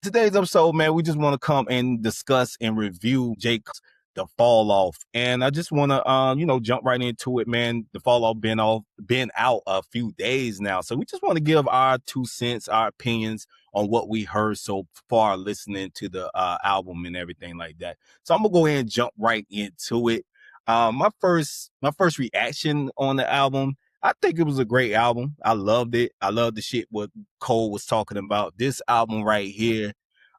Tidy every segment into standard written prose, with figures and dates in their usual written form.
Today's episode, man, we just want to come and discuss and review Jake's The Fall Off. And I just want to jump right into it, man. The Fall Off been out a few days now. So we just want to give our 2 cents, our opinions on what we heard so far listening to the album and everything like that. So I'm gonna go ahead and jump right into it. My first reaction on the album, I think it was a great album. I loved it. I loved the shit what Cole was talking about. This album right here,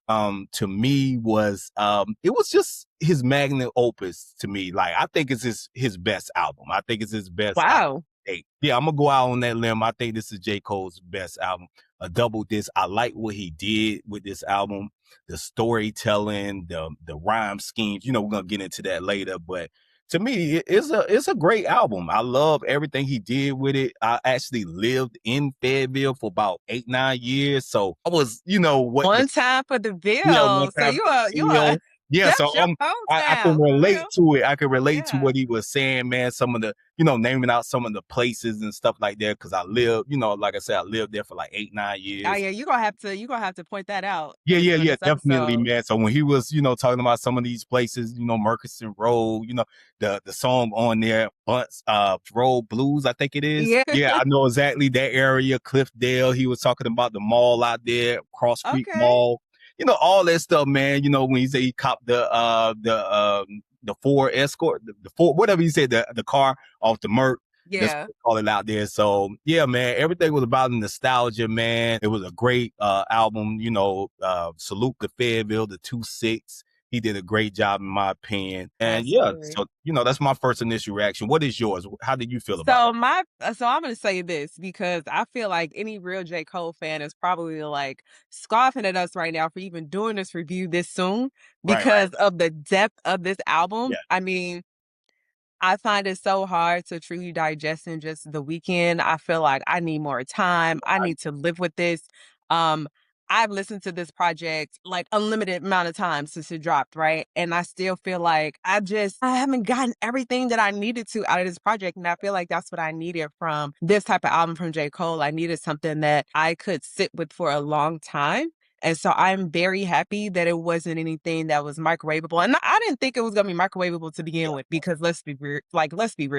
to me it was just his magnum opus to me. Like, I think it's his best album. I think it's his best album. Wow. Yeah, I'm gonna go out on that limb. I think this is J. Cole's best album. A double disc. I like what he did with this album, the storytelling, the rhyme schemes. We're gonna get into that later, but to me, it's a great album. I love everything he did with it. I actually lived in Fayetteville for about 8-9 years, so I was, what the One time for the one bill. So time you are yeah, so that's your I can hometown for relate real. to it. I can relate to Yeah. what he was saying, man. Some of the, naming out some of the places and stuff like that. Cause I live, like I said, I lived there for like 8-9 years. Oh yeah, you're gonna have to point that out during Yeah, this definitely, episode. man. So when he was, talking about some of these places, Murchison Road, the song on there, Bunts Road Blues, I think it is. Yeah. Yeah, I know exactly that area, Cliffdale. He was talking about the mall out there, Cross Street Okay. Mall. All that stuff, man. When he said he copped the Ford Escort, the Ford, whatever he said, the car off the Merc. That's what Yeah. they call it out there. So yeah, man, everything was about nostalgia, man. It was a great album. Salute to Fayetteville, the 2-6. He did a great job in my opinion. And yeah, Absolutely. so that's my first initial reaction. What is yours? How did you feel about So it? I'm gonna say this because I feel like any real J. Cole fan is probably like scoffing at us right now for even doing this review this soon Right. because of the depth of this album. Yeah. I mean, I find it so hard to truly digest in just the weekend. I feel like I need more time. I need to live with this. Um, I've listened to this project like unlimited amount of times since it dropped, right? And I still feel like I haven't gotten everything that I needed to out of this project. And I feel like that's what I needed from this type of album from J. Cole. I needed something that I could sit with for a long time. And so I'm very happy that it wasn't anything that was microwavable. And I didn't think it was gonna be microwavable to begin with because let's be real,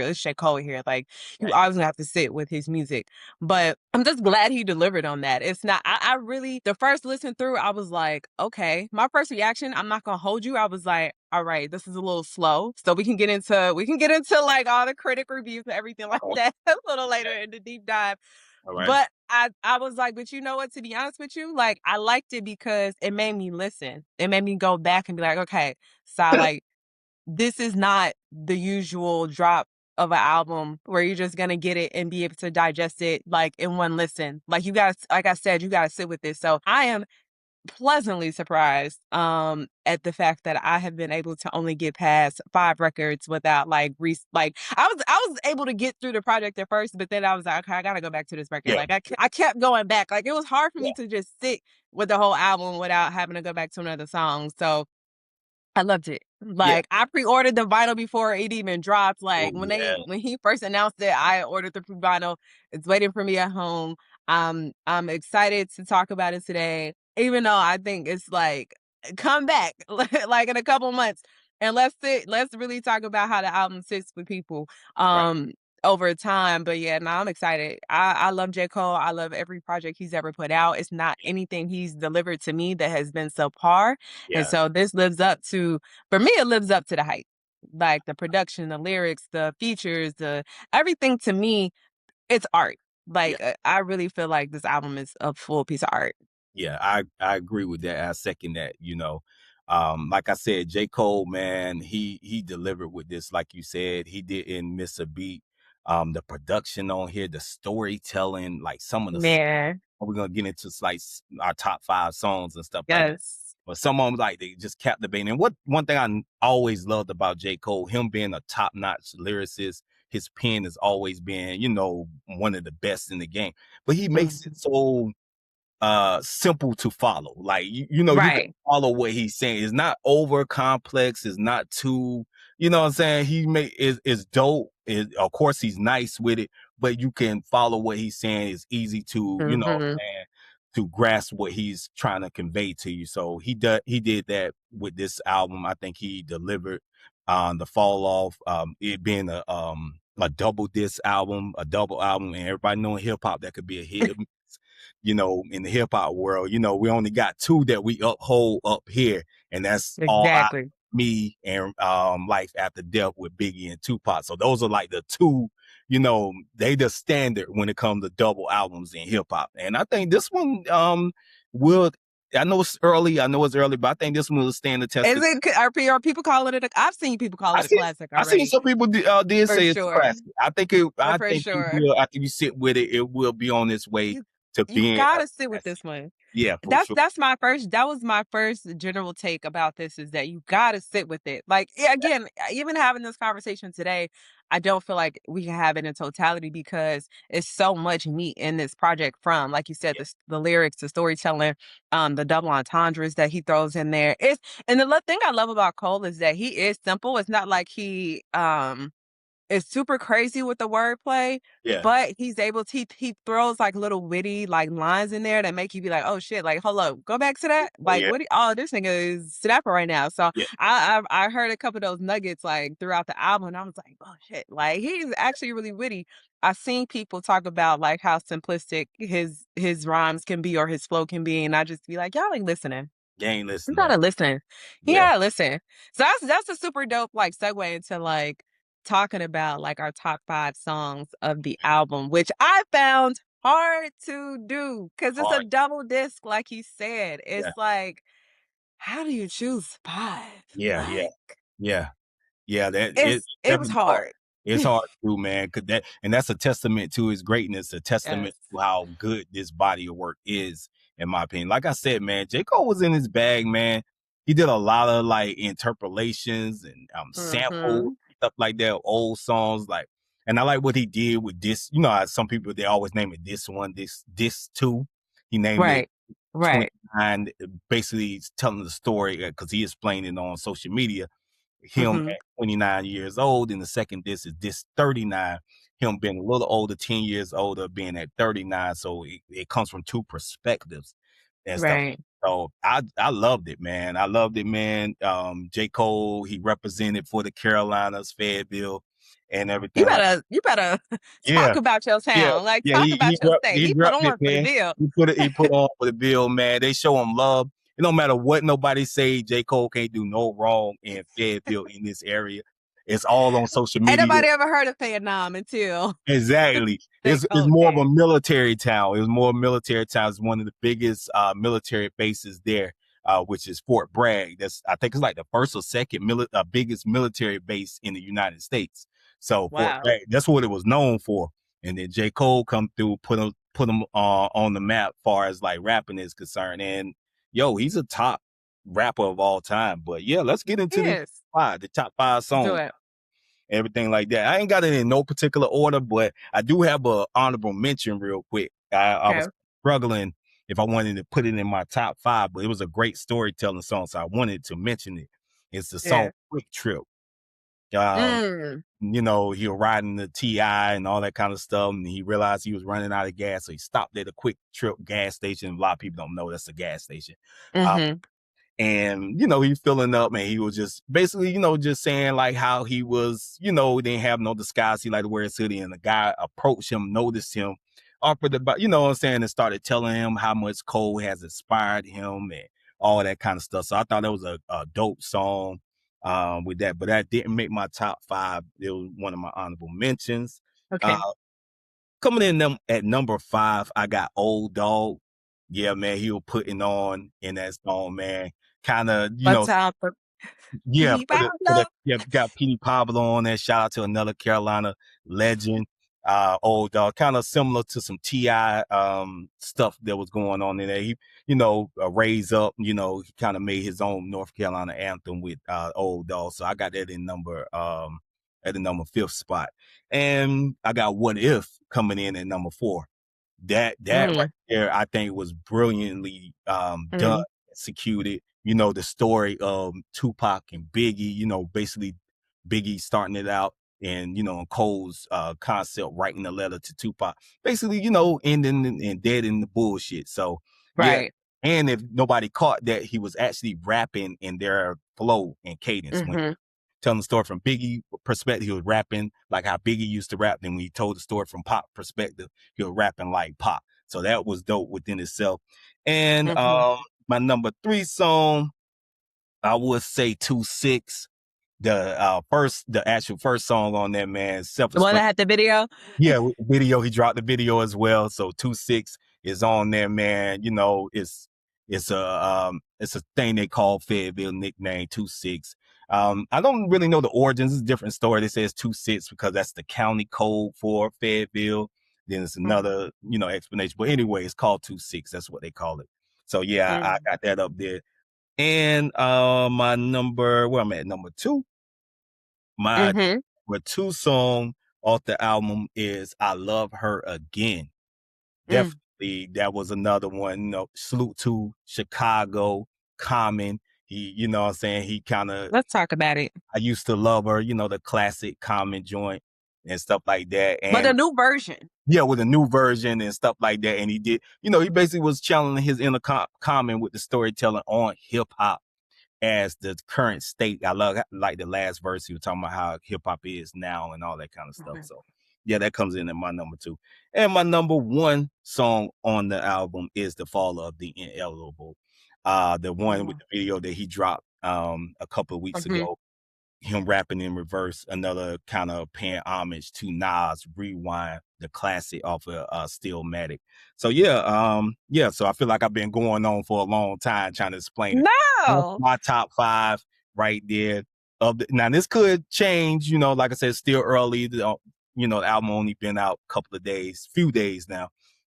it's J. Cole here. Like you Right. always gonna have to sit with his music. But I'm just glad he delivered on that. It's not I really the first listen through, I was like, okay. My first reaction, I'm not gonna hold you. I was like, all right, this is a little slow. So we can get into like all the critic reviews and everything like that a little later in the deep dive. All right. But I was like, but you know what? To be honest with you, like I liked it because it made me listen. It made me go back and be like, okay, so like this is not the usual drop of an album where you're just gonna get it and be able to digest it like in one listen. Like you gotta, like I said, you gotta sit with this. So I am pleasantly surprised at the fact that I have been able to only get past 5 records without like I was able to get through the project at first, but then I was like, okay, I gotta go back to this record. Yeah. Like I kept going back. Like it was hard for Yeah. me to just sit with the whole album without having to go back to another song. So I loved it. Yeah. Like I pre-ordered the vinyl before it even dropped. Oh, Like yeah. when he first announced it, I ordered the vinyl. It's waiting for me at home. I'm excited to talk about it today, even though I think it's like come back like in a couple months and let's really talk about how the album sits with people. Right. Um over time. But yeah, no, I'm excited. I love J. Cole. I love every project he's ever put out. It's not anything he's delivered to me that has been subpar. And Yeah. so this lives up to, for me, it lives up to the hype. Like the production, the lyrics, the features, the everything to me, it's art. Yeah. Like I really feel like this album is a full piece of art. Yeah, I agree with that. I second that, Like I said, J. Cole, man, he delivered with this, like you said, he didn't miss a beat. The production on here, the storytelling, like some of the Man, we're gonna get into like our top 5 songs and stuff like that. yes. But some of them, like, they just captivate. And one thing I always loved about J. Cole, him being a top-notch lyricist, his pen has always been, one of the best in the game. But he makes it Mhm. so simple to follow. Like you can Right. follow what he's saying. It's not over complex, it's not too, you know what I'm saying? He make is dope. Of course he's nice with it, but you can follow what he's saying. It's easy to, Hmm. man. to grasp what he's trying to convey to you. So he did that with this album. I think he delivered on the fall off, it being a double disc album, a double album, and everybody knowing hip hop that could be a hit. You know, in the hip hop world, you know, we only got two that we uphold up here, and that's all I, Exactly. me, and Life After Death with Biggie and Tupac. So those are like the two, you know, they the standard when it comes to double albums in hip hop. And I think this one will, I know it's early, but I think this one will stand the test Is of. it are people calling it I've seen people call I it a seen classic I seen already. some people did For say it's sure. classic. I think it. I For think you sure. will, after you sit with it, it will be on its way You to you being a gotta sit with classic. this one. Yeah, for That's sure. that was my first general take about this is that you gotta sit with it. Like, yeah, again, even having this conversation today, I don't feel like we can have it in totality because it's so much meat in this project from, like you said, Yeah, the lyrics, the storytelling, the double entendres that he throws in there. And the thing I love about Cole is that he is simple. It's not like he is super crazy with the wordplay, yeah, but he's able to he throws like little witty like lines in there that make you be like, oh shit, like hold up, go back to that. Like yeah, oh, this nigga is snapper right now. So yeah. I heard a couple of those nuggets like throughout the album, and I was like, oh shit, like he's actually really witty. I've seen people talk about like how simplistic his rhymes can be or his flow can be, and I just be like, y'all ain't listening. You ain't You listening. gotta listen. You Yeah, gotta listen. So that's a super dope like segue into like talking about like our top 5 songs of the album, which I found hard to do because it's a hard. double disc, like you said. Yeah, It's like, how do you choose 5? yeah, yeah, Like, yeah. Yeah, that it was definitely hard. hard. It's hard to do, man. Cause that's a testament to his greatness, a testament Yes. to how good this body of work is, in my opinion. Like I said, man, J. Cole was in his bag, man. He did a lot of like interpolations and samples, Mhm. stuff like that, old songs, like, and I like what he did with this. You know, how some people they always name it this one, this two. He named it Right. Right. 29, basically telling the story because he explained it on social media, him Mhm. at 29 years old, and the second disc is this 39, him being a little older, 10 years older, being at 39. So it comes from two perspectives and stuff. Right. So I loved it, man. I loved it, man. J. Cole, he represented for the Carolinas, Fayetteville, and everything like. You better Yeah, talk about your yeah, town. Like yeah. talk about your state. He He put repped it, on for the man. bill. He put on for the bill, man. They show him love. It don't matter what nobody say. J. Cole can't do no wrong in Fayetteville in this area. It's all on social Ain't media. nobody ever heard of Vietnam until Exactly. J. It's Cole more of a came. military town. It was more military town. It's one of the biggest military bases there, which is Fort Bragg. That's I think it's like the first or second biggest military base in the United States. So Fort Wow. Bragg, that's what it was known for. And then J. Cole come through, put him on the map far as like rapping is concerned. And yo, he's a top rapper of all time. But yeah, let's get into Yes. the top five Let's do songs, it. everything like that. I ain't got it in no particular order, but I do have a honorable mention real quick. I Okay. was struggling if I wanted to put it in my top 5, but it was a great storytelling song, so I wanted to mention it. It's the song Yeah. Quick Trip. Um, Mm. you know, he was riding the TI and all that kind of stuff, and he realized he was running out of gas, so he stopped at a Quick Trip gas station. A lot of people don't know that's a gas station. Uh, Mhm. and you know, he filling up, and he was just basically, you know, just saying like how he was, you know, didn't have no disguise. He liked to wear his hoodie, and the guy approached him, noticed him, offered about, you know what I'm saying, and started telling him how much Cole has inspired him and all that kind of stuff. So I thought that was a dope song with that, but that didn't make my top 5. It was one of my honorable mentions. Uh, Okay. coming in them at number 5, I got Old Dog. Yeah, man, he was putting on in that song, man. Kind of, you What's know, up? yeah, put Pablo. it, yeah, got Petey Pablo on there. Shout out to another Carolina legend. Old Dog, kind of similar to some T.I. Stuff that was going on in there. He, you know, Raise Up, you know, he kind of made his own North Carolina anthem with Old Dog. So I got that in number at the number 5th spot. And I got What If coming in at number 4. That right Mm. there, I think was brilliantly done, Mm. executed. You know, the story of Tupac and Biggie, you know, basically Biggie starting it out, and you know, Cole's concept writing a letter to Tupac, basically, you know, ending and dead in the bullshit. So Yeah, Right. and if nobody caught that, he was actually rapping in their flow and cadence when Mhm. telling the story from Biggie perspective. He was rapping like how Biggie used to rap. Then when he told the story from Pop perspective, he was rapping like Pop. So that was dope within itself. And Mhm. my number 3 song, I would say 2-6. The actual first song on that, man, The one self-explained. that had the video? Yeah, with the video, he dropped the video as well. So 2-6 is on there, man. You know, it's a thing they call Fayetteville nickname 2-6. I don't really know the origins. It's a different story. They say it's 2-6 because that's the county code for Fayetteville. Then it's Mhm. another, explanation. But anyway, it's called 2-6. That's what they call it. So yeah, I Mhm. got that up there. And my number, where I'm at, number 2. My Mhm. number 2 song off the album is I Love Her Again. Mm. Definitely, that was another one, salute to Chicago, Common. He, what I'm saying, he kind of, Let's talk about it. I used to love her, the classic Common joint and stuff like that. But a And new version. yeah, with a new version and stuff like that. And he did, he basically was channeling his inner Common with the storytelling on hip hop as the current state. I like the last verse he was talking about how hip hop is now and all that kind of stuff. Mhm. So yeah, that comes in at my number 2. And my number 1 song on the album is The Fall of the Inevitable. The one with Mhm. the video that he dropped a couple of weeks Mhm. ago, him rapping in reverse, another kind of paying homage to Nas Rewind, the classic off of Stillmatic. So yeah, so I feel like I've been going on for a long time trying to explain it. That's No. my top 5 right there. Now this could change, like I said, it's still early. The album only been out a couple of days, few days now,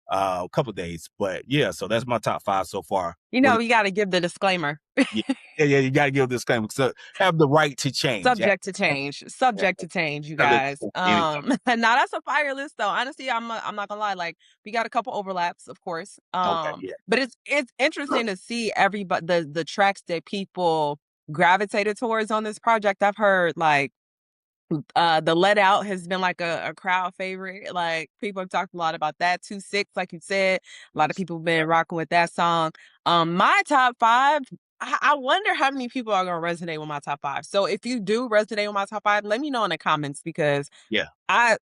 a couple of days. But yeah, so that's my top 5 so far. You What? know, you gotta give the disclaimer. Yeah, yeah, you got to give a disclaimer. So have the right to change. Yeah, Subject to change. Subject to change, you yeah. guys. Anytime. Now that's a fire list though. Honestly, I'm not gonna lie. Like we got a couple overlaps, of course. Okay, yeah, But it's interesting to see everybody the tracks that people gravitated towards on this project. I've heard like the Let Out has been like a crowd favorite. Like people have talked a lot about that. 2-6, like you said. A lot of yes, people have been rocking with that song. My top 5, I wonder how many people are gonna resonate with my top 5. So if you do resonate with my top 5, let me know in the comments because yeah, I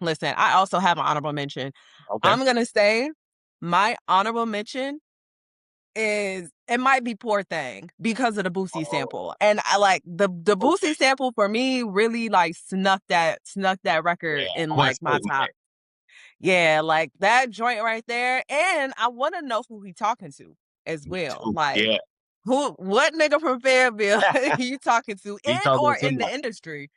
listen, I also have an honorable mention. okay, I'm gonna say my honorable mention is it might be Poor Thing because of the Boosie oh, sample. And I like the okay, Boosie sample for me really like snuck that record yeah. in like West my Coast, top. Yeah, like that joint right there. And I want to know who he talking to as me well. too. Like Yeah, what nigga from Fayetteville you talking to he and talking or to in the somebody. industry?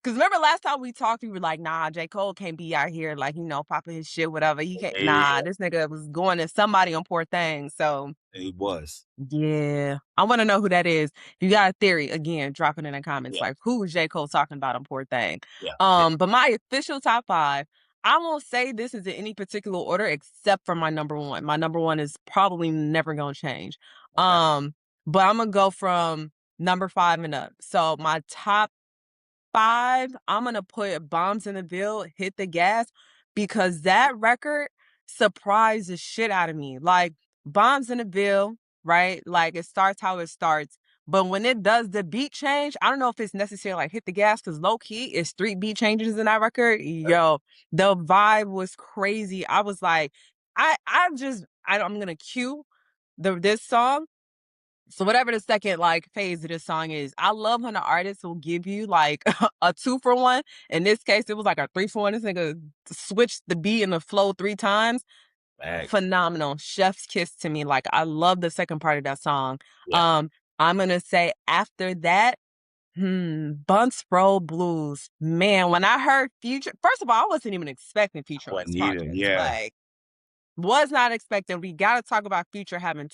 Because remember last time we talked, we were like, nah, J. Cole can't be out here like, popping his shit, whatever. He can't Yeah, nah, this nigga was going to somebody on Poor Thing. So it was. yeah. I wanna know who that is. If you got a theory, again, drop it in the comments, Yeah, like, who is J. Cole talking about on Poor Thing? yeah, yeah. But my official top 5, I won't say this is in any particular order except for my number 1. My number 1 is probably never gonna change. Okay, But Imma go from number 5 and up. So my top 5, I'm gonna put Bombs in the Ville, Hit the Gas, because that record surprised the shit out of me. Like, Bombs in the Ville, right? Like, it starts how it starts, but when it does the beat change, I don't know if it's necessarily like Hit the Gas, because low key, it's 3 beat changes in that record. Yo, the vibe was crazy. I was like, I'm gonna cue this song, so whatever the second like phase of this song is, I love when the artist will give you like a 2 for 1. In this case, it was like a 3 for 1. This nigga switched the beat and the flow 3 times. facts. Phenomenal. Chef's kiss to me. Like I love the second part of that song. Yeah, Um, I'm gonna say after that, Bunts Roll Blues. Man, when I heard Future, first of all, I wasn't even expecting I Future on this wasn't either. project. Yeah, Like was not expecting. We got to talk about Future having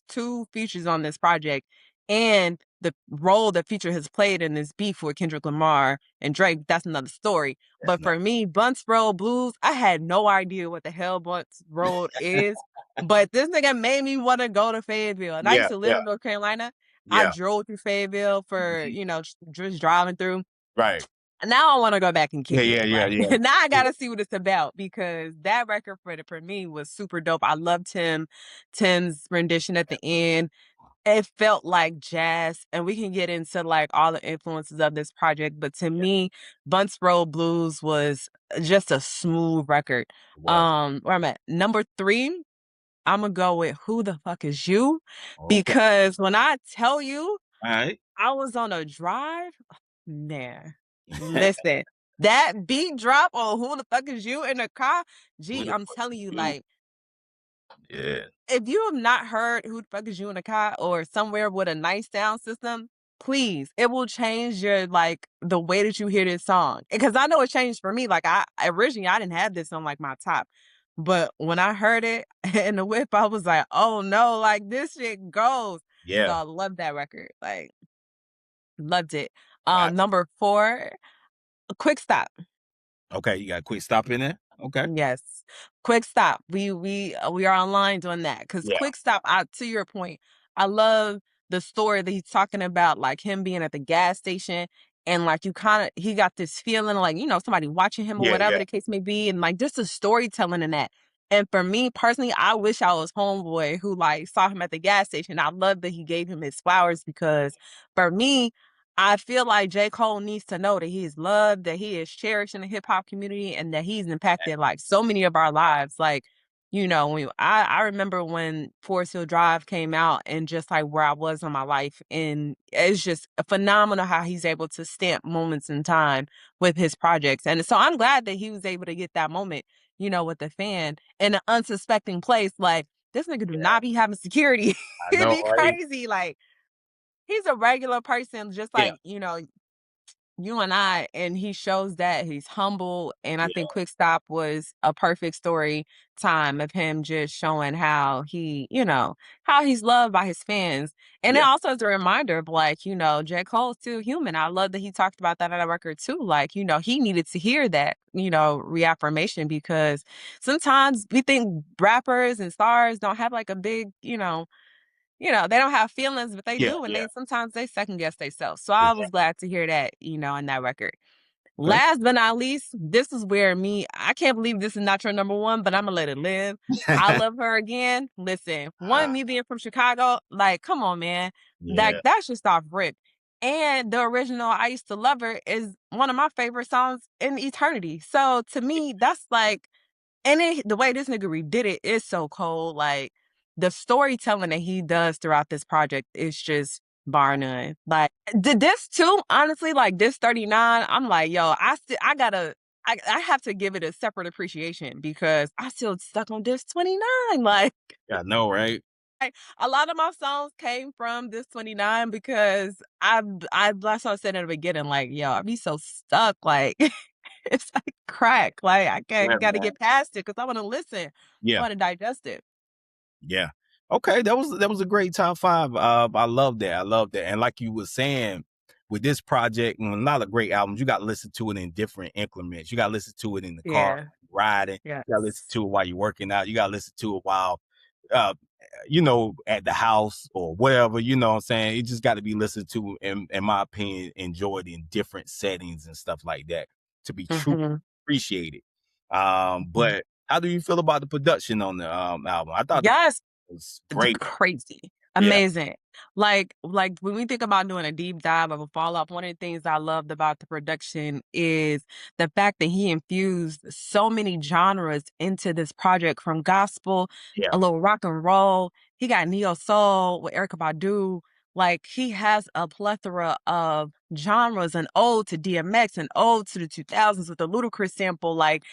two features on this project and the role that Future has played in this beef with Kendrick Lamar and Drake. That's another story. that's But not. for me, Bunts Road Blues, I had no idea what the hell Bunts Road is. But this nigga made me want to go to Fayetteville. And I used Yeah, to live yeah, in North Carolina. I yeah. drove through Fayetteville for, Mhm. just driving through. Right. Now I want to go back and Yeah, kick yeah, it. yeah, Like yeah. now I Yeah. gotta see what it's about because that record for me was super dope. I loved Tim's rendition at the end. It felt like jazz, and we can get into like all the influences of this project. But to me, Bunts Road Blues was just a smooth record. It was. Where I'm at number 3, I'm gonna go with Who the Fuck Is You? Okay. Because when I tell you All right. I was on a drive, man, listen, that beat drop on Who the Fuck Is You in the car, Who gee, the I'm fuck telling is you, you? like, Yeah. if you have not heard Who the Fuck Is You in the Car or somewhere with a nice sound system, please, it will change your like the way that you hear this song. Because I know it changed for me. Like I originally I didn't have this on like my top. But when I heard it in the whip, I was like, oh no, like this shit goes. So Yeah. I love that record. Like loved it. Got Number 4, Quick Stop. okay. You got a quick stop in there. Okay. Yes. Quick Stop. We are online doing that because Yeah. Quick Stop, to your point, I love the story that he's talking about, like him being at the gas station and like he got this feeling like, somebody watching him or Yeah. whatever Yeah. the case may be. And like just the storytelling in that. And for me personally, I wish I was homeboy who like saw him at the gas station. I love that he gave him his flowers because for me, I feel like J. Cole needs to know that he is loved, that he is cherished in the hip hop community, and that he's impacted like so many of our lives. Like, I remember when Forest Hill Drive came out and just like where I was in my life. And it's just phenomenal how he's able to stamp moments in time with his projects. And so I'm glad that he was able to get that moment, with the fan in an unsuspecting place. Like, this nigga do Yeah. not be having security. I It'd know, be right? crazy. Like, he's a regular person, just Yeah. like, you and I, and he shows that he's humble. And I Yeah. think Quick Stop was a perfect story time of him just showing how how he's loved by his fans. And it Yeah. also is a reminder of like, J. Cole's still human. I love that he talked about that on the record too. Like, he needed to hear that, reaffirmation because sometimes we think rappers and stars don't have like a big, they don't have feelings, but they Yeah. do, and Yeah. sometimes they second guess themselves. So I was Exactly. glad to hear that, in that record. Okay. Last but not least, this is where I can't believe this is not your number 1, but I'm gonna let it live. I Love Her Again. Listen, Ah, one, me being from Chicago, like, come on, man. Like, yeah. that's just off rip. And the original I Used to Love Her is one of my favorite songs in eternity. So to me, that's like and the way this nigga redid it is so cold. Like the storytelling that he does throughout this project is just bar none. Like did this too, honestly, like this 39, I'm like, yo, I have to give it a separate appreciation because I still stuck on this 29. Like I know, right? a lot of my songs came from this 29 because that's what I said in the beginning, like, yo, I be so stuck. Like it's like crack. Like I Yeah, gotta man. get past it because I want to listen. I Yeah. want to digest it. Yeah. Okay, that was a great top five. I love that. I love that. And like you were saying, with this project, and a lot of great albums, you got to listen to it in different increments. You got to listen to it in the car Yeah. riding. You got to listen Yes. to it while you're working out. You got to listen to it while, uh, at the house or whatever. You know what I'm saying? It just got to be listened to, in my opinion, enjoyed in different settings and stuff like that to be true Hmm. appreciated. Hmm. But how do you feel about the production on the album? I thought Yes. was great. Crazy. Yeah, Amazing. Like when we think about doing a deep dive of a fall off, one of the things I loved about the production is the fact that he infused so many genres into this project from gospel, yeah, a little rock and roll. He got neo soul with Erica Badu. Like he has a plethora of genres, and ode to DMX and ode to the 2000s with the Ludacris sample. Like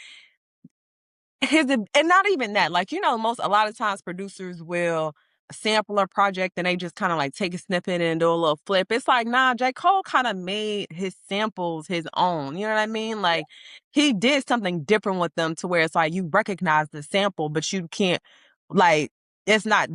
and not even that, like, a lot of times producers will sample a project and they just kind of like take a snippet and do a little flip. It's like, nah, J. Cole kind of made his samples his own. You know what I mean? yeah, Like he did something different with them to where it's like you recognize the sample, but you can't like it's not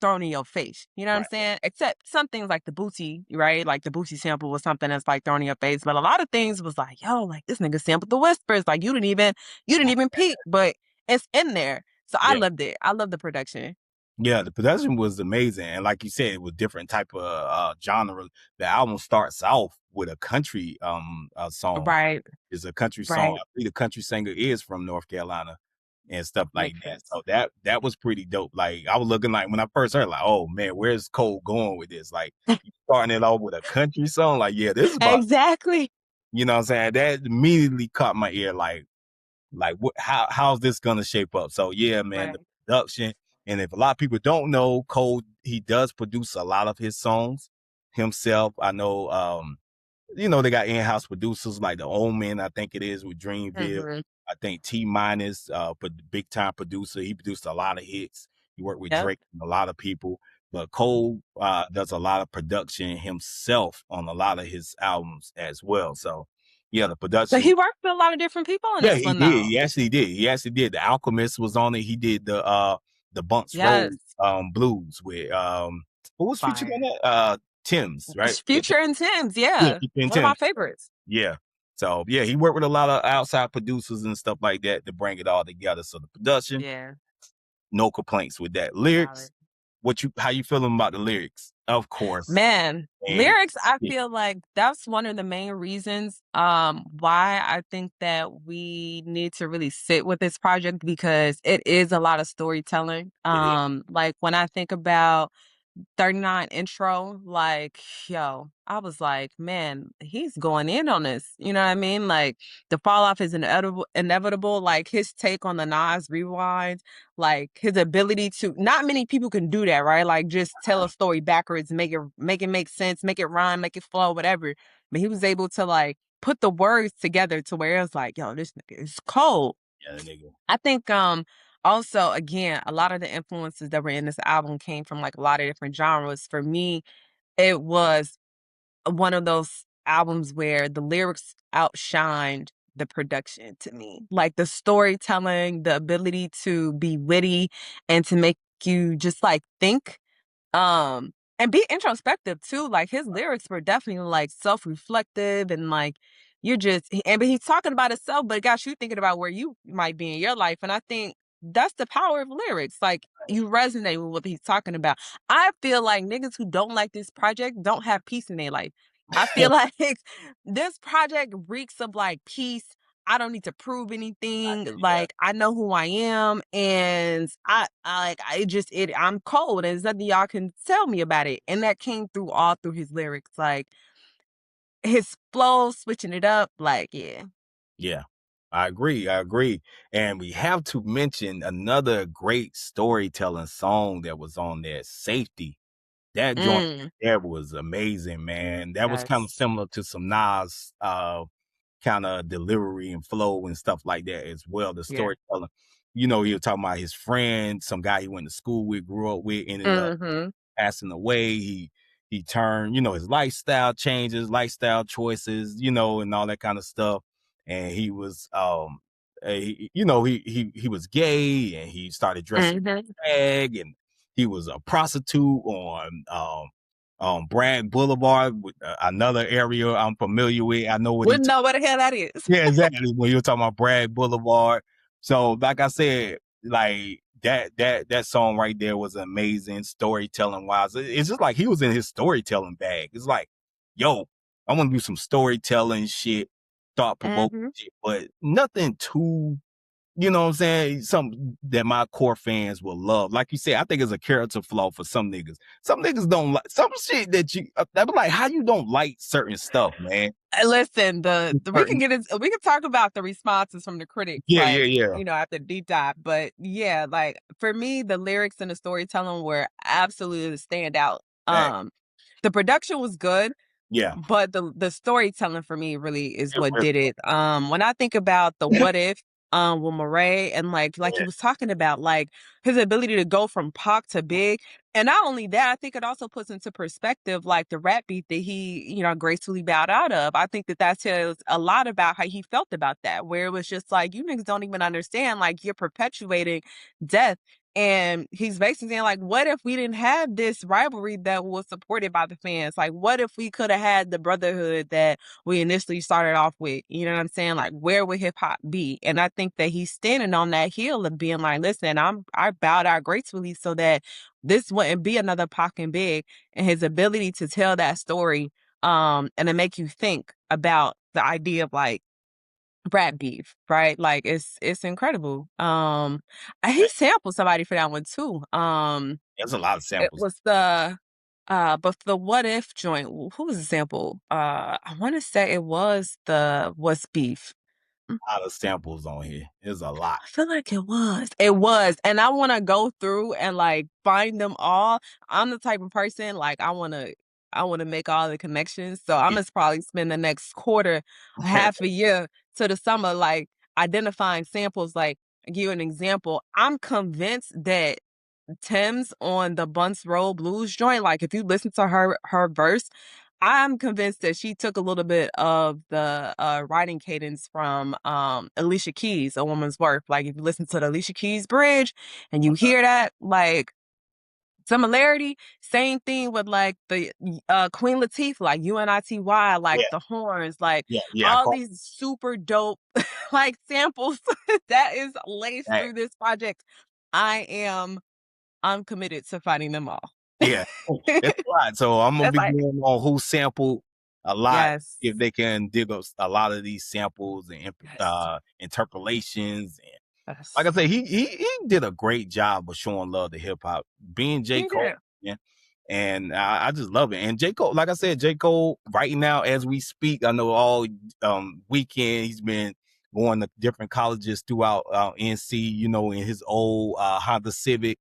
thrown in your face. You know what I'm right. saying? Except some things like the Boosie, right? Like the Boosie sample was something that's like thrown in your face. But a lot of things was like, yo, like this nigga sampled the whispers. Like you didn't even peek, but it's in there. So I Yeah, loved it. I love the production. Yeah, the production was amazing, and like you said, it was different type of genre. The album starts off with a country song. Right, It's a country song. right. I believe the country singer is from North Carolina and stuff like Makes that. sense. So that was pretty dope. Like I was looking like when I first heard, like, oh man, where's Cole going with this? Like you starting it off with a country song, like yeah, this is about, Exactly. you know what I'm saying? That immediately caught my ear, like what, how's this gonna shape up? So yeah, man, the Right. production. And if a lot of people don't know, Cole, he does produce a lot of his songs himself. I know you know, they got in-house producers like the Omen, I think it is, with Dreamville. Mhm. I think T Minus, but big time producer. He produced a lot of hits. He worked with Yep. Drake and a lot of people. But Cole does a lot of production himself on a lot of his albums as well. So yeah, the So production. he worked with a lot of different people on Yeah, this he one did. though. He actually did. He actually did. The Alchemist was on it. He did the Bunks Yes. Road blues with who was featured on Fire. that? Tim's, right? Yeah, Future and Tim's, yeah, yeah. Future and One of my Tim's. favorites. Yeah. So yeah, he worked with a lot of outside producers and stuff like that to bring it all together. So the production, Yeah. no complaints with that. Lyrics, Solid. how you feeling about the lyrics? Of course. Man, And lyrics, I yeah, feel like that's one of the main reasons why I think that we need to really sit with this project because it is a lot of storytelling. it is. Like when I think about 39 intro, like, yo, I was like, man, he's going in on this. You know what I mean? Like the fall off is inevitable. Like his take on the Nas rewind, like his ability to not many people can do that, right? Like just tell a story backwards, make it make sense, make it rhyme, make it flow, whatever. But he was able to like put the words together to where it was like, yo, this nigga is cold. Yeah, nigga. I think also again, a lot of the influences that were in this album came from like a lot of different genres. For me, it was one of those albums where the lyrics outshined the production to me. Like the storytelling, the ability to be witty and to make you just like think and be introspective too. Like his lyrics were definitely like self-reflective and like but he's talking about himself, but it got you thinking about where you might be in your life. And I think that's the power of lyrics. Like you resonate with what he's talking about. I feel like niggas who don't like this project don't have peace in their life. I feel like this project reeks of like peace. I don't need to prove anything. Yeah, Like I know who I am, and I'm cold, and there's nothing y'all can tell me about it. And that came through all through his lyrics, like his flow, switching it up. Like yeah, yeah. I agree. I agree. And we have to mention another great storytelling song that was on there, Safety. That joint mm, there was amazing, man. That was kind of yes, similar to some Nas kind of delivery and flow and stuff like that as well. The yeah, storytelling. You know, he was talking about his friend, some guy he went to school with, grew up with, ended up mm-hmm, passing away. He turned, you know, his lifestyle changes, lifestyle choices, you know, and all that kind of stuff. And he was you know, he was gay and he started dressing mm-hmm. drag and he was a prostitute on Bragg Boulevard, with another area I'm familiar with. I know what he Wouldn't know what the hell that is. yeah, exactly. When you're talking about Bragg Boulevard. So, like I said, like that song right there was amazing storytelling wise. It's just like he was in his storytelling bag. It's like, yo, I want to do some storytelling shit, thought provoking Mm-hmm. shit, but nothing too, you know what I'm saying? Something that my core fans will love. Like you said, I think it's a character flaw for some niggas. Some niggas don't like some shit that you that be like, how you don't like certain stuff, man? Listen, the Certain, we can talk about the responses from the critics, yeah, yeah, like, yeah. after the deep dive. But yeah, like for me, the lyrics and the storytelling were absolutely stand out. Fact. The production was good. Yeah. But the storytelling for me really is It what really did it. When I think about the what if, with Murray and like he yeah, was talking about, like his ability to go from Pac to Big, and not only that, I think it also puts into perspective like the rap beat that he, gracefully bowed out of. I think that that tells a lot about how he felt about that, where it was just like you niggas don't even understand, like you're perpetuating death. And he's basically saying, like, what if we didn't have this rivalry that was supported by the fans? Like, what if we could have had the brotherhood that we initially started off with? You know what I'm saying? Like, where would hip hop be? And I think that he's standing on that hill of being like, listen, I bowed out gracefully so that this wouldn't be another Pac and Big, and his ability to tell that story, and to make you think about the idea of like rap beef, right? Like it's incredible. He sampled somebody for that one too. There's a lot of It samples. was the but the What If joint, who was the sample? I want to say it was the What's Beef. A lot of samples on here. There's a lot. I feel like it was. It was. And I want to go through and like find them all. I'm the type of person like I want to make all the connections. So I'm Yeah. gonna probably spend the next quarter, half a year to the summer like identifying samples. Like give you an example. I'm convinced that Tim's on the Bunts Roll Blues joint, like if you listen to her verse, I'm convinced that she took a little bit of the writing cadence from Alicia Keys, A Woman's Worth. Like if you listen to the Alicia Keys bridge and you hear that like similarity, same thing with like the Queen Latifah, like UNITY, like Yeah. the horns, like Yeah. Yeah. I all call these super dope like samples that is laced that. through this project. I'm committed to finding them all. Yeah. It's a lot. So I'm gonna That's be like going on who sampled a lot. yes. If they can dig up a lot of these samples and Yes. interpolations. Like I Yes. said, he did a great job of showing love to hip hop, being J. You Cole, do. yeah. And I just love it. And J. Cole, like I said, J. Cole, right now as we speak, I know all weekend he's been going to different colleges throughout NC, you know, in his old Honda Civic.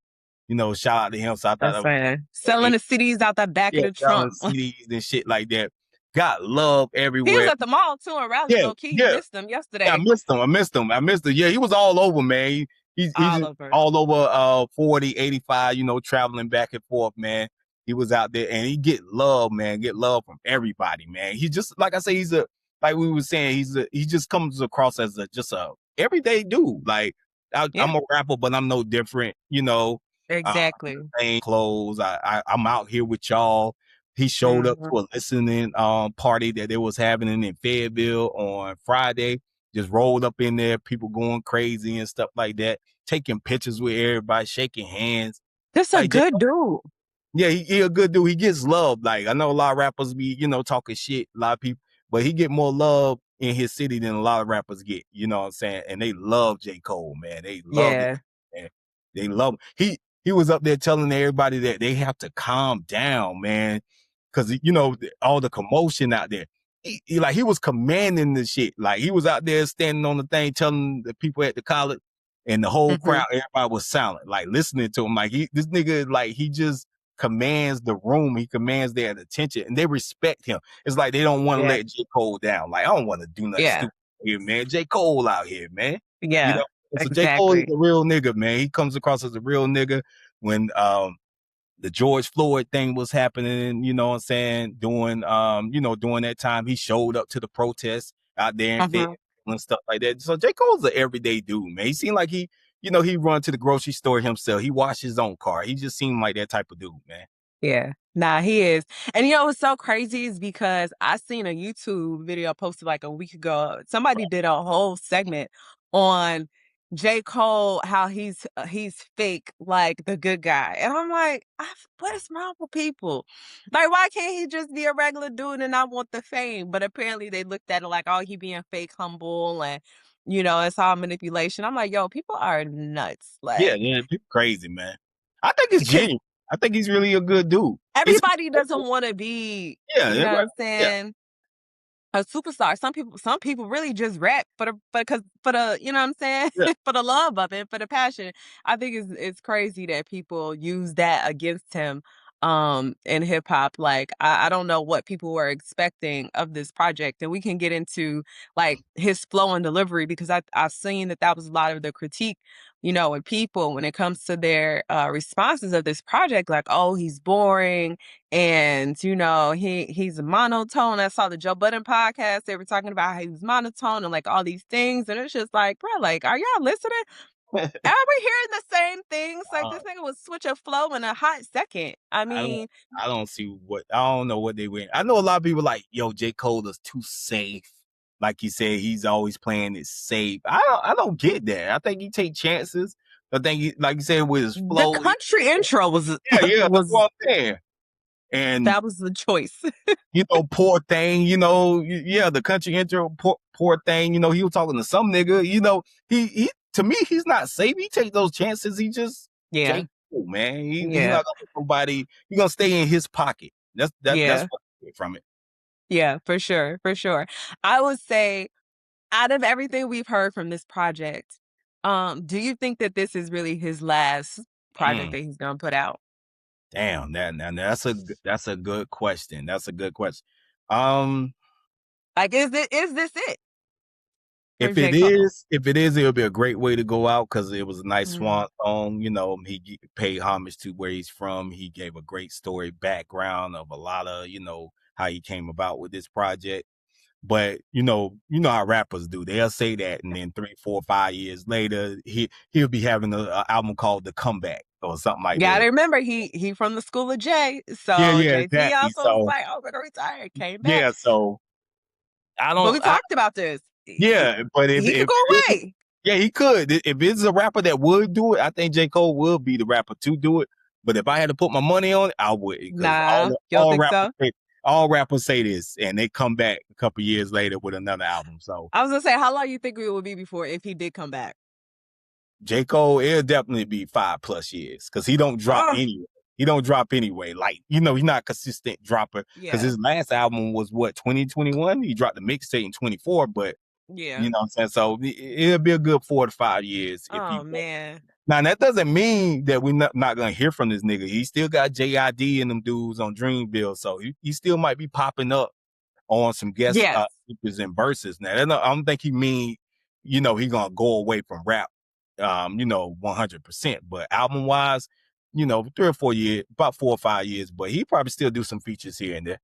You know, shout out to him. So I thought That's that was fine. Selling the CDs out the back yeah, of the selling trunk. CDs and shit like that. Got love He was everywhere. at the mall too in Raleigh, Yeah, low key. You yeah. missed him Yeah, I yesterday. missed him. I missed him. I missed him. Yeah, he was all over, man. He's All just over. all over 40, 85, you know, traveling back and forth, man. He was out there and he get love, man. Get love from everybody, man. He just like I say, like we were saying, he just comes across as just a everyday dude. Like Yeah, I'm a rapper, but I'm no different, you know. exactly. Same clothes. I'm out here with y'all. He showed up Mhm. to a listening party that they was having in Fayetteville on Friday. Just rolled up in there, people going crazy and stuff like that, taking pictures with everybody, shaking hands. Just a Like, J- good dude. yeah, he a good dude. He gets love. Like I know a lot of rappers be, you know, talking shit, a lot of people, but he get more love in his city than a lot of rappers get. You know what I'm saying? And they love J. Cole, man. They love it. Yeah. Man. They love him. He was up there telling everybody that they have to calm down, man, because you know all the commotion out there. He was commanding the shit. Like he was out there standing on the thing, telling the people at the college, and the whole Hmm. crowd, everybody was silent, like listening to him. Like this nigga, like he just commands the room. He commands their attention, and they respect him. It's like they don't want to Yeah. let J. Cole down. Like I don't want to do nothing Yeah. stupid here, man. J. Cole out here, man. You Yeah. know. And so J. Cole is Exactly. a real nigga, man. He comes across as a real nigga. When the George Floyd thing was happening, you know what I'm saying, during that time, he showed up to the protests out there in Fayetteville Hmm. and stuff like that. So J. Cole's an everyday dude, man. He seemed like he run to the grocery store himself. He washed his own car. He just seemed like that type of dude, man. Yeah. Nah, he is. And you know what's so crazy is because I seen a YouTube video posted like a week ago. Somebody did a whole segment on J. Cole, how he's fake, like the good guy. And I'm like, what is wrong with people? Like, why can't he just be a regular dude and not want the fame? But apparently they looked at it like, oh, he being fake humble and it's all manipulation. I'm like, yo, people are nuts. Yeah, Like, yeah, people crazy, man. I think it's because genuine. I think he's really a good dude. It's everybody doesn't want to be, yeah, you know what I'm yeah, saying, a superstar. Some people really just rap for the you know what I'm saying, yeah. for the love of it, for the passion. I think it's crazy that people use that against him in hip hop. Like I don't know what people were expecting of this project, and we can get into like his flow and delivery because I've seen that was a lot of the critique. With people when it comes to their responses of this project, like, oh, he's boring, and he's a monotone. I saw the Joe Budden podcast. They were talking about how he was monotone and like all these things. And it's just like, bro, like, are y'all listening? Are we hearing the same things? Like Uh, this nigga was switch of flow in a hot second. I I don't mean, I don't see I don't know what they went. I know a lot of people like, yo, J. Cole is too safe. Like you said, he's always playing it safe. I don't get that. I think he take chances, I think, like you said, with his The flow, country intro was yeah, yeah, that's was what I'm saying. And that was the choice. poor thing, yeah, the country intro, poor thing, he was talking to some nigga, he to me, he's not safe. He take those chances. He just Yeah, J. Cole, man. He yeah, not gonna let nobody. He gonna stay in his pocket. That's yeah, what I get from it. yeah, for sure, for sure. I would say out of everything we've heard from this project, do you think that this is really his last project Mm, that he's gonna put out? damn, that's a good question. That's a good question. Um, Like, is this it for If J. it Cole? is, if it is, it'll be a great way to go out because it was a nice Mm. swan song. He paid homage to where he's from. He gave a great story background of a lot of, how he came about with this project. But you know how rappers do. They'll say that, and then 3, 4, 5 years later, he'll be having a album called The Comeback or something like Gotta that. remember he from the school of Jay, Yeah, so yeah, JT exactly. also was So like, "Oh, I'm gonna retire," came back. yeah, so I But don't. we talked about this. Yeah, but He could if go it is, away. yeah, he could. If it's a rapper that would do it, I think J. Cole will be the rapper to do it. But if I had to put my money on it, I would, because Nah, you don't think so? all rappers say this, and they come back a couple years later with another album. So I was gonna say, how long you think it would be before if he did come back? J. Cole, it'll definitely be 5+ years because he don't drop Oh, anyway. He don't drop anyway. Like, he's not a consistent dropper because yeah, his last album was what, 2021? He dropped the mixtape in 24, but yeah. you know what I'm saying? So it'll be a good 4 to 5 years if he Oh does. man, Now that doesn't mean that we're not gonna hear from this nigga. He still got JID and them dudes on Dreamville, so he still might be popping up on some guest yes, features and verses. Now I don't think he mean he gonna go away from rap, 100%. But album wise, 3 or 4 years, about 4 or 5 years. But he probably still do some features here and there.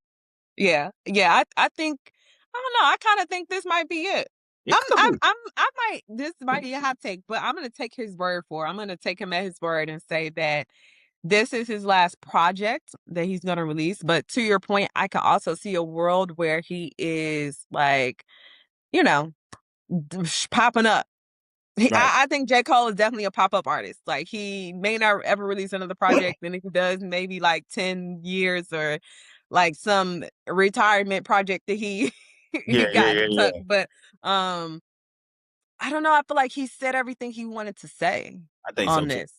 yeah, yeah. I think I don't know. I kind of think this might be it. It could be I might. This might be a hot take, but I'm gonna take his word for it. I'm gonna take him at his word and say that this is his last project that he's gonna release. But to your point, I can also see a world where he is like, you know, popping up. right. I think J. Cole is definitely a pop up artist. Like he may not ever release another project, and if he does, maybe like 10 years or like some retirement project that he Yeah, he yeah, got yeah, tucked. yeah. But I don't know. I feel like he said everything he wanted to say I think so on too. this.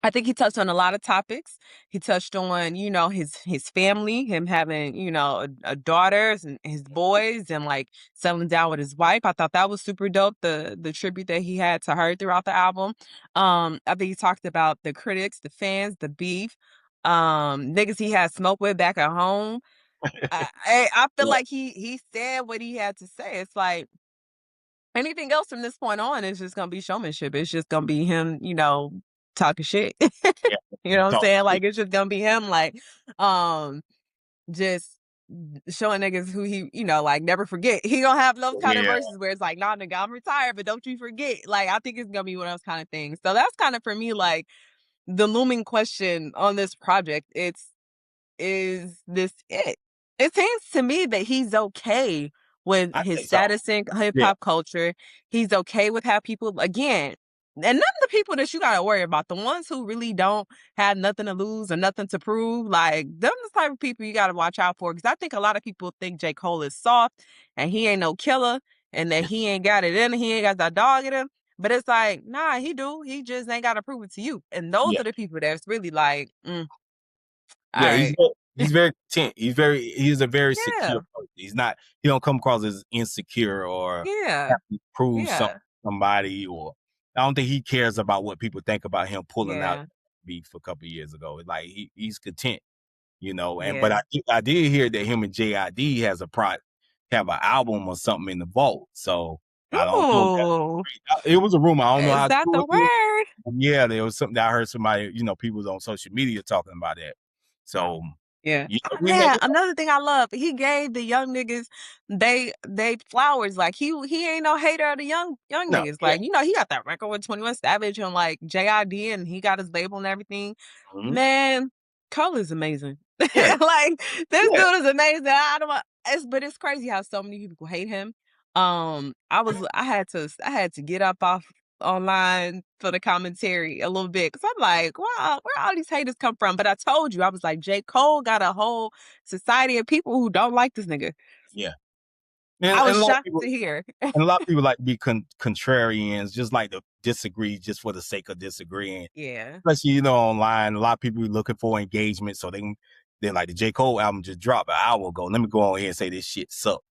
I think he touched on a lot of topics. He touched on, his family, him having, a daughters and his boys and like settling down with his wife. I thought that was super dope, the tribute that he had to her throughout the album. I think he talked about the critics, the fans, the beef, niggas he had smoke with back at home. I feel Yeah, like he said what he had to say. It's like anything else from this point on is just gonna be showmanship. It's just gonna be him, talking shit. yeah. You know what I'm Talk saying? shit. Like it's just gonna be him, like, just showing niggas who he, like never forget. He gonna have those kind of Yeah, verses where it's like, nah, nigga, I'm retired, but don't you forget. Like, I think it's gonna be one of those kind of things. So that's kind of for me, like the looming question on this project. Is this it? It seems to me that he's okay with I his think so. status in hip Yeah, hop culture. He's okay with how people, again, and none of the people that you gotta worry about, the ones who really don't have nothing to lose or nothing to prove, like them the type of people you gotta watch out for. Because I think a lot of people think J. Cole is soft and he ain't no killer and that he ain't got it in him, he ain't got that dog in him. But it's like, nah, he do. He just ain't gotta prove it to you. And those yeah. are the people that's really like, all Yeah, right. he's very content. He's a very secure Yeah. person. He don't come across as insecure or Yeah. have to prove something Yeah. to somebody, or I don't think he cares about what people think about him pulling out Yeah. beef a couple years ago. Like he's content, and but Yeah. I did hear that him and JID have an album or something in the vault. So I don't know if Ooh, it was a rumor. I don't know is how that true the it is. word? Yeah, there was something that I heard somebody, people was on social media talking about that. So Yeah. yeah, Oh, we yeah, never know. another thing I love, he gave the young niggas they flowers. Like he ain't no hater of the young No, niggas. yeah, Like, he got that record with 21 Savage and like JID and he got his label and everything. mhm, Man, Cole is amazing. yeah, Like this yeah, dude is amazing. I don't want but it's crazy how so many people hate him. I had to get up off online for the commentary a little bit because I'm like, wow, where all these haters come from? But I told you, I was like, J. Cole got a whole society of people who don't like this nigga. Yeah. I And was a lot of shocked people to hear. and a lot of people like to be contrarians, just like to disagree just for the sake of disagreeing. Yeah. Especially, online. A lot of people be looking for engagement, so they're like the J. Cole album just dropped an hour ago. Let me go on here and say this shit sucks.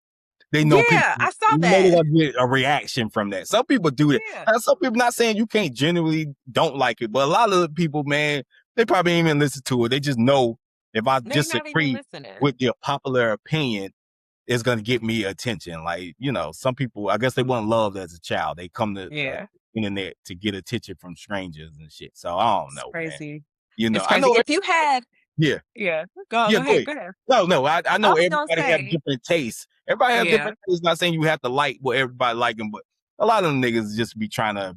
They know people Yeah, I saw they're that. gonna get a reaction from that. Some people do that. Yeah. And some people, not saying you can't generally don't like it, but a lot of the people, man, they probably ain't even listen to it. They just know if I They not even disagree listening. with their popular opinion, it's gonna get me attention. Like, some people, I guess they weren't loved as a child. They come to Yeah. internet to get attention from strangers and shit. So I don't It's know, man. crazy. It's I crazy. know. If you had Yeah. yeah, go Yeah, go ahead, ahead. go ahead. No, I I know was gonna everybody have say, different tastes. Everybody have yeah, different tastes. Not saying you have to like what everybody liking, but a lot of them niggas just be trying to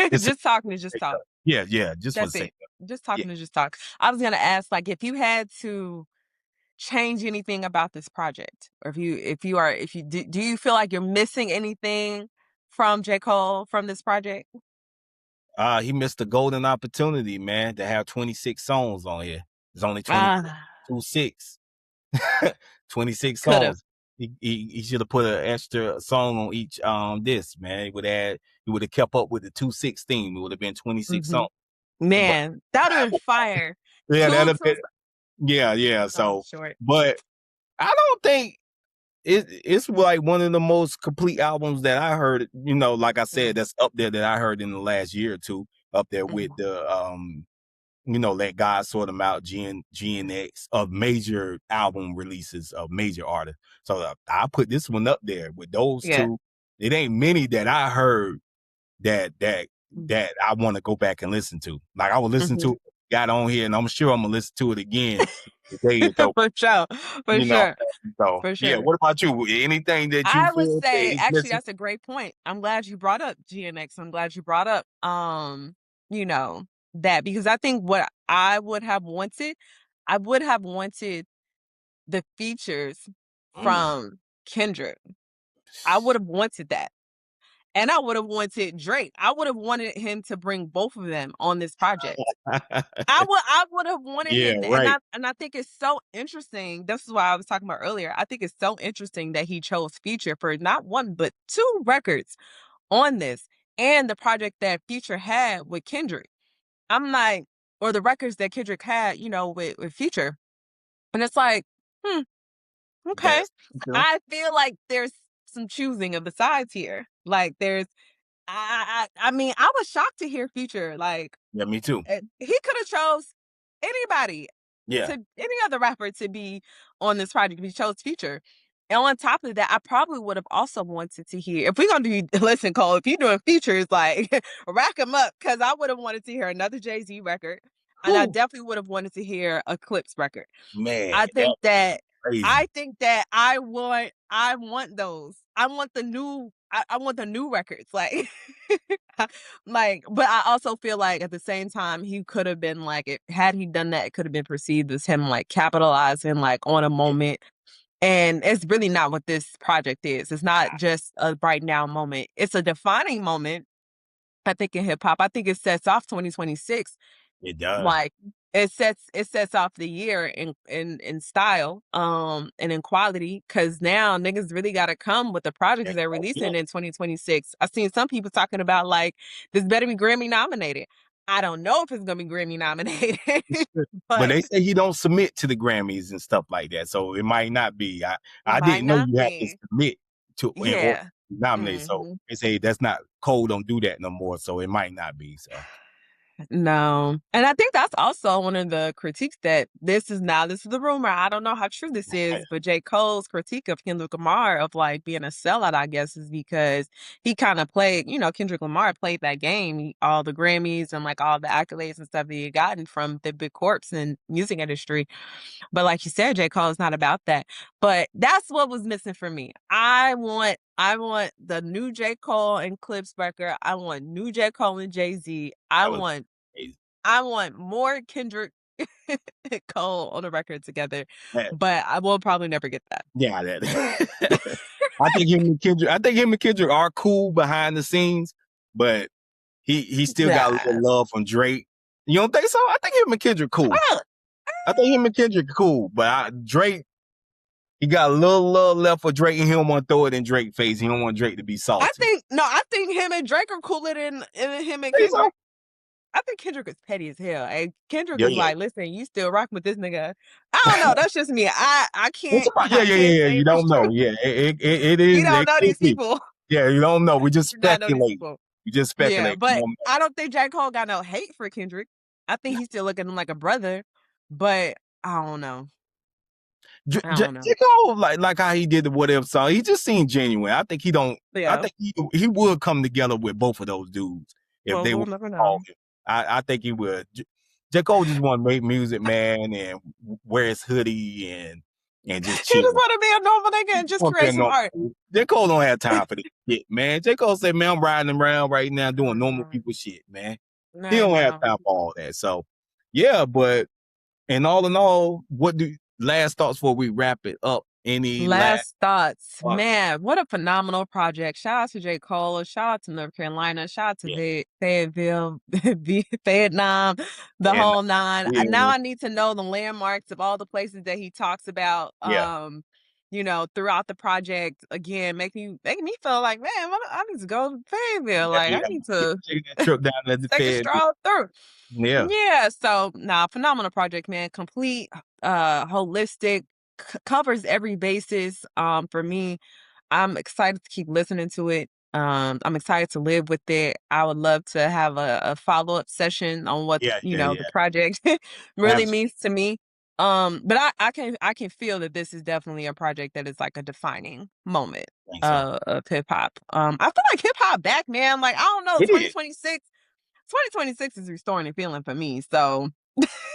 disagree. just talking to just talk. Yeah, just for the That's sake it. of Just it. talking to just talk. I was gonna ask, like, if you had to change anything about this project, or if you do you feel like you're missing anything from J. Cole from this project? He missed a golden opportunity, man, to have 26 songs on here. It's only 26, Ah, 26, 26 could have. songs. He should have put an extra song on each disc, man. He would have kept up with the 2/6 theme. It would have been 26 Mhm. songs. But Man, that would've been fire. yeah, Two that'd have two been, yeah. songs So, short. but I don't think it's like one of the most complete albums that I heard, like I said, Mm, that's up there that I heard in the last year or two, up there with mhm. the Let God Sort Them Out, GNX, of major album releases of major artists. So I put this one up there with those Yeah. two. It ain't many that I heard that that Mm, that I want to go back and listen to. Like I would listen to mhm. it, got on here, and I'm sure I'm gonna listen to it again today or so. For sure, for You know, sure, so for yeah. sure. What about you? Anything that you I would feel that say is actually missing? that's a great point. I'm glad you brought up GNX. I'm glad you brought up you know, that because I think what I would have wanted the features Mm. from Kendrick. I would have wanted that. And I would have wanted Drake. I would have wanted him to bring both of them on this project. I would have wanted Yeah, him to, right. and I think it's so interesting. This is why I was talking about earlier. I think it's so interesting that he chose Future for not one but two records on this and the project that Future had with Kendrick. I'm like, or the records that Kendrick had, with Future. And it's like, hmm, okay. That's true. I feel like there's some choosing of the sides here. Like there's I mean, I was shocked to hear Future. Like Yeah, me too. he could have chose anybody Yeah. to any other rapper to be on this project. He chose Future. And on top of that, I probably would have also wanted to hear if we're gonna do listen, Cole, if you're doing features, like rack them up, because I would have wanted to hear another Jay-Z record. And I Whew, definitely would have wanted to hear a Clips record. man, I that's think that crazy. I want those. I want the new records. Like but I also feel like at the same time he could have been like had he done that, it could have been perceived as him like capitalizing like on a moment. And it's really not what this project is. It's not just a right now moment. It's a defining moment, I think, in hip hop. I think it sets off 2026. It does. Like it sets off the year in style, and in quality, because now niggas really gotta come with the projects Yeah. they're releasing in 2026. I've seen some people talking about like this better be Grammy nominated. I don't know if it's gonna be Grammy nominated, But but they say he don't submit to the Grammys and stuff like that, so it might not be. I might didn't know not you had to be. submit to in order Yeah. to be nominated. So Mhm. they say that's not Cole don't do that no more, so it might not be. So No. And I think that's also one of the critiques that this is the rumor. I don't know how true this is, but J. Cole's critique of Kendrick Lamar of like being a sellout, I guess, is because he kind of played, Kendrick Lamar played that game, all the Grammys and like all the accolades and stuff that he had gotten from the big corps and music industry. But like you said, J. Cole is not about that. But that's what was missing for me. I want the new J. Cole and Clips record. I want new J. Cole and Jay-Z. I that was want crazy. I want more Kendrick Cole on the record together, That, but I will probably never get that. yeah, that. I think him and Kendrick are cool behind the scenes, but he still got a little Nah. love from Drake. You don't think so? I think him and Kendrick cool. Oh, I think him and Kendrick cool, but Drake, he got a little love left for Drake, and he don't want to throw it in Drake's face. He don't want Drake to be salty. I think him and Drake are cooler than him and Think so? Kendrick. I think Kendrick is petty as hell. And Kendrick Yeah, is yeah. like, listen, you still rocking with this nigga. I don't know. That's just me. I It's can't about, yeah, I yeah, can't yeah, yeah. say You for don't know. sure. Yeah, it We is. don't It know could these be. people. Yeah, you don't know. We just We do not know these speculate. people. You just Yeah, speculate. You but don't know. I don't think J. Cole got no hate for Kendrick. I think he's still looking at him like a brother, but I don't know. I don't know. J. Cole, like how he did the whatever song, he just seemed genuine. I think he don't. I Yeah. think he would come together with both of those dudes if Well, they we'll would never call know. him. I think he would. J. Cole just want to make music, man, and wear his hoodie and just He just chill. want to be a normal nigga and just Want to be create a some normal art. dude. J. Cole don't have time for this shit, man. J. Cole said, man, I'm riding around right now doing normal Mm, people shit, man. He nah, don't have no. time for all that. So, yeah, but and all in all, what do last thoughts before we wrap it up? Any last Last thoughts. thoughts? Man, what a phenomenal project. Shout out to J. Cole. Shout out to North Carolina. Shout out to Yeah, Fayetteville, Vietnam, the and whole nine. Now yeah, I need to know the landmarks of all the places that he talks about. yeah, Throughout the project. Again, making me feel like, man, I need to go to Fayetteville. Like, I yeah. need to Take that trip down to the take a Fed. stroll through. Yeah, Yeah, so nah, phenomenal project, man. Complete, holistic, covers every basis. For me, I'm excited to keep listening to it. I'm excited to live with it. I would love to have a follow-up session on what, yeah, yeah, the yeah. project really Absolutely. means to me. But I can feel that this is definitely a project that is like a defining moment Think so. of hip hop. I feel like hip hop back, man. Like, I don't know, It is. 2026 is restoring the feeling for me. So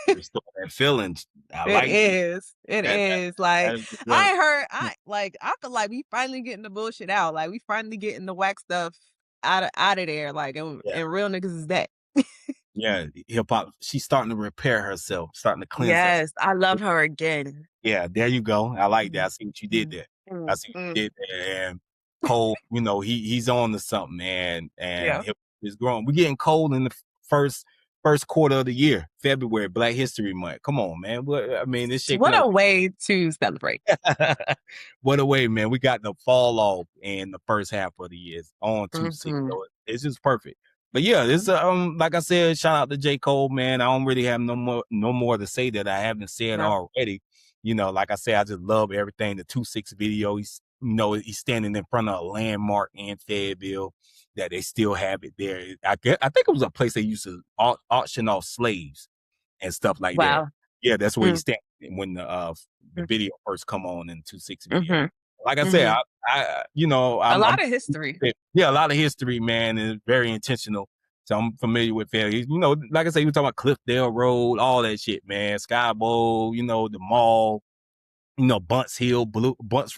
Restore that feelings. I it like that. is. It That, that, is. Like, that is the I feeling. ain't heard I feel like we finally getting the bullshit out. Like, we finally getting the whack stuff out of there. Like, Yeah. and real niggas is back. Yeah, hip hop. She's starting to repair herself, starting to cleanse herself. Yes, I love her again. Yeah, there you go. I like that. Mm, I see what you did mm, there. I mm, see what mm. you did there. And Cole, he's on to something, man. And Yeah. hip is growing. We're getting cold in the first quarter of the year, February, Black History Month. Come on, man. I mean, it's shaping What up. a way to celebrate. What a way, man. We got the fall off in the first half of the year. It's on 2-6. Mhm. So it's just perfect. But yeah, this like I said, shout out to J. Cole, man. I don't really have no more to say that I haven't said No. already. Like I said, I just love everything. The 2-6 video, he's standing in front of a landmark in Fayetteville that they still have it there. I think it was a place they used to auction off slaves and stuff like that. Wow. Yeah, that's where he's Mm, standing when the mm, video first come on in 2-6 video. mhm, Like I said, mhm. A I'm lot of history. yeah, a lot of history, man, and it's very intentional. So I'm familiar with that. Like I said, you were talking about Cliffdale Road, all that shit, man. Sky Bowl, the mall, Bunts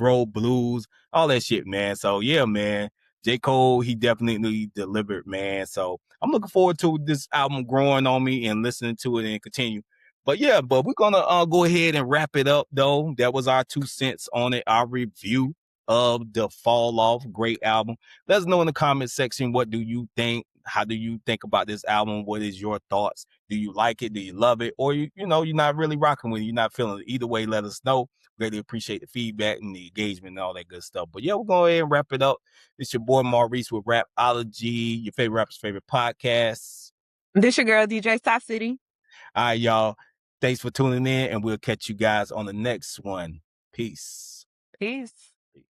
Road Blues, all that shit, man. So yeah, man. J. Cole, he definitely delivered, man. So I'm looking forward to this album growing on me and listening to it and continue. But we're gonna go ahead and wrap it up though. That was our 2 cents on it, our review of the Fall Off. Great album. Let us know in the comment section, what do you think? How do you think about this album? What is your thoughts? Do you like it? Do you love it? Or you're not really rocking with it, you're not feeling it. Either way, let us know. Greatly appreciate the feedback and the engagement and all that good stuff. But yeah, we'll go ahead and wrap it up. It's your boy Maurice with Rapology, your favorite rapper's favorite podcast. This your girl, DJ South City. All right, y'all. Thanks for tuning in, and we'll catch you guys on the next one. Peace. Peace.